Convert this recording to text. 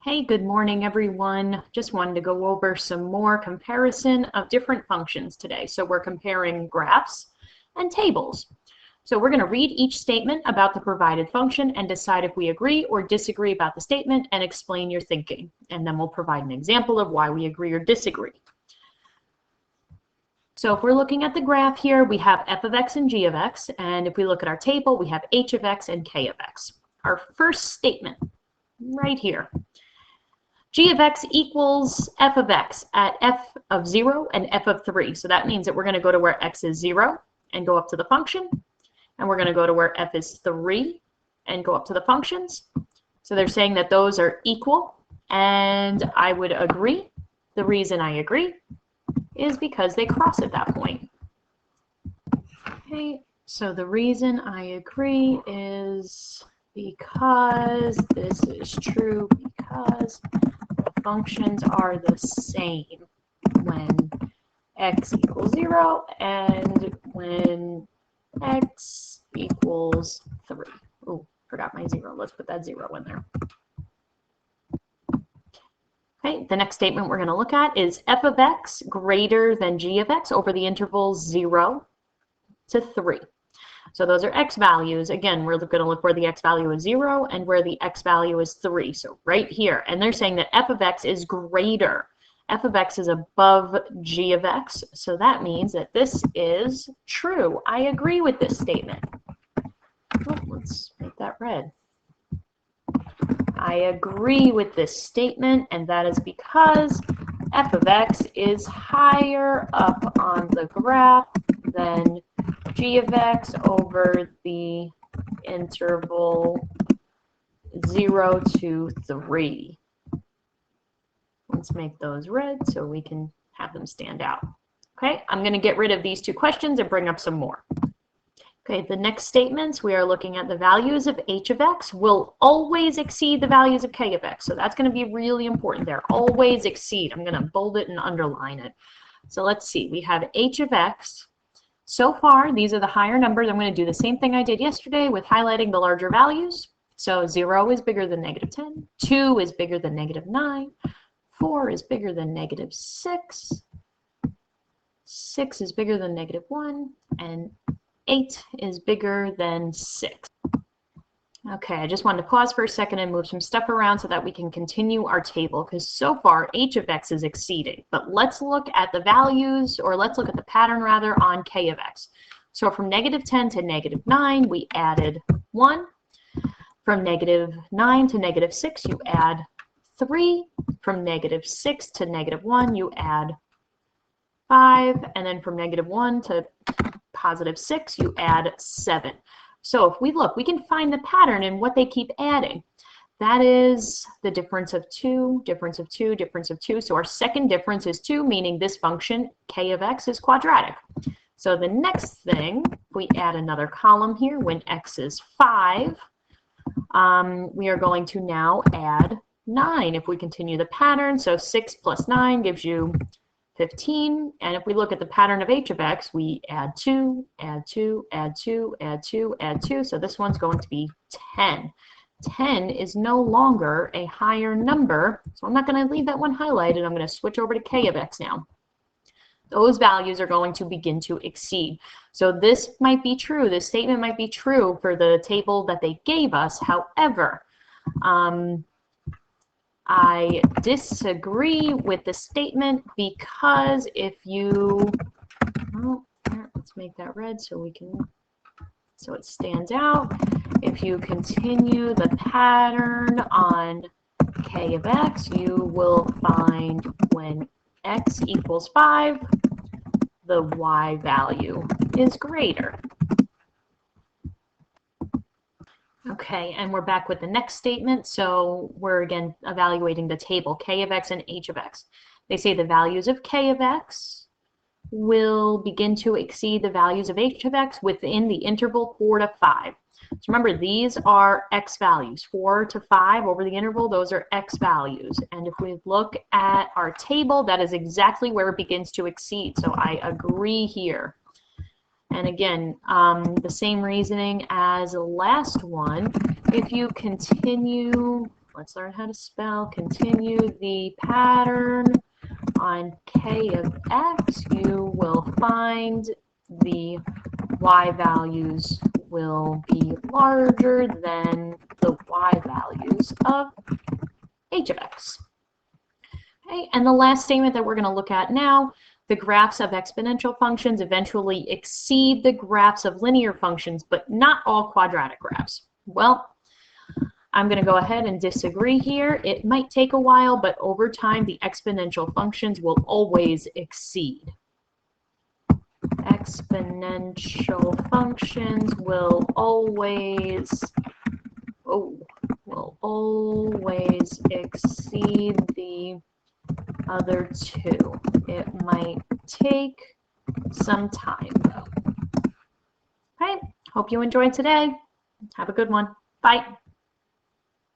Hey, good morning, everyone. Just wanted to go over some more comparison of different functions today. So we're comparing graphs and tables. So we're going to read each statement about the provided function and decide if we agree or disagree about the statement and explain your thinking. And then we'll provide an example of why we agree or disagree. So if we're looking at the graph here, we have f of x and g of x. And if we look at our table, we have h of x and k of x. Our first statement right here. G of x equals f of x at f of 0 and f of 3. So that means that we're going to go to where x is 0 and go up to the function. And we're going to go to where f is 3 and go up to the functions. So they're saying that those are equal. And I would agree. The reason I agree is because they cross at that point. Okay, so the reason I agree is because this is true because functions are the same when x equals 0 and when x equals 3. Oh, forgot my 0. Let's put that 0 in there. Okay, the next statement we're going to look at is f of x greater than g of x over the interval 0 to 3. So those are x values. Again, we're going to look where the x value is 0 and where the x value is 3. So right here. And they're saying that f of x is greater. F of x is above g of x. So that means that this is true. I agree with this statement. Oh, let's make that red. I agree with this statement, and that is because f of x is higher up on the graph than g of x over the interval 0 to 3. Let's make those red so we can have them stand out. Okay, I'm going to get rid of these two questions and bring up some more. Okay, the next statements, we are looking at the values of h of x will always exceed the values of k of x. So that's going to be really important there. Always exceed. I'm going to bold it and underline it. So let's see. We have h of x. So far, these are the higher numbers. I'm going to do the same thing I did yesterday with highlighting the larger values. So 0 is bigger than negative 10. 2 is bigger than negative 9. 4 is bigger than negative 6. 6 is bigger than negative 1. And 8 is bigger than 6. Okay, I just wanted to pause for a second and move some stuff around so that we can continue our table, because so far h of x is exceeding. But let's look at the values, or let's look at the pattern rather, on k of x. So from negative 10 to negative 9, we added 1. From negative 9 to negative 6, you add 3. From negative 6 to negative 1, you add 5. And then from negative 1 to positive 6, you add 7. So if we look, we can find the pattern in what they keep adding. That is the difference of 2, difference of 2, difference of 2. So our second difference is 2, meaning this function, k of x, is quadratic. So the next thing, we add another column here when x is 5. We are going to now add 9 if we continue the pattern. So 6 plus 9 gives you 15, and if we look at the pattern of h of x, we add 2, add 2, add 2, add 2, add 2, so this one's going to be 10. 10 is no longer a higher number, so I'm not going to leave that one highlighted. I'm going to switch over to k of x now. Those values are going to begin to exceed. So this might be true, this statement might be true for the table that they gave us. However, I disagree with the statement because if you, well, let's make that red so we can, so it stands out. If you continue the pattern on k of x, you will find when x equals 5, the y value is greater. Okay, and we're back with the next statement. So we're again evaluating the table, k of x and h of x. They say the values of k of x will begin to exceed the values of h of x within the interval 4 to 5. So remember, these are x values. 4 to 5 over the interval, those are x values. And if we look at our table, that is exactly where it begins to exceed. So I agree here. And again, the same reasoning as the last one. If you continue Let's learn how to spell. Continue the pattern. On k of x, you will find the y values will be larger than the y values of h of x. Okay, and the last statement that we're going to look at now, the graphs of exponential functions eventually exceed the graphs of linear functions, but not all quadratic graphs. Well, I'm going to go ahead and disagree here. It might take a while, but over time, the exponential functions will always exceed. Exponential functions will always exceed the other two. It might take some time, though. Okay, hope you enjoyed today. Have a good one. Bye.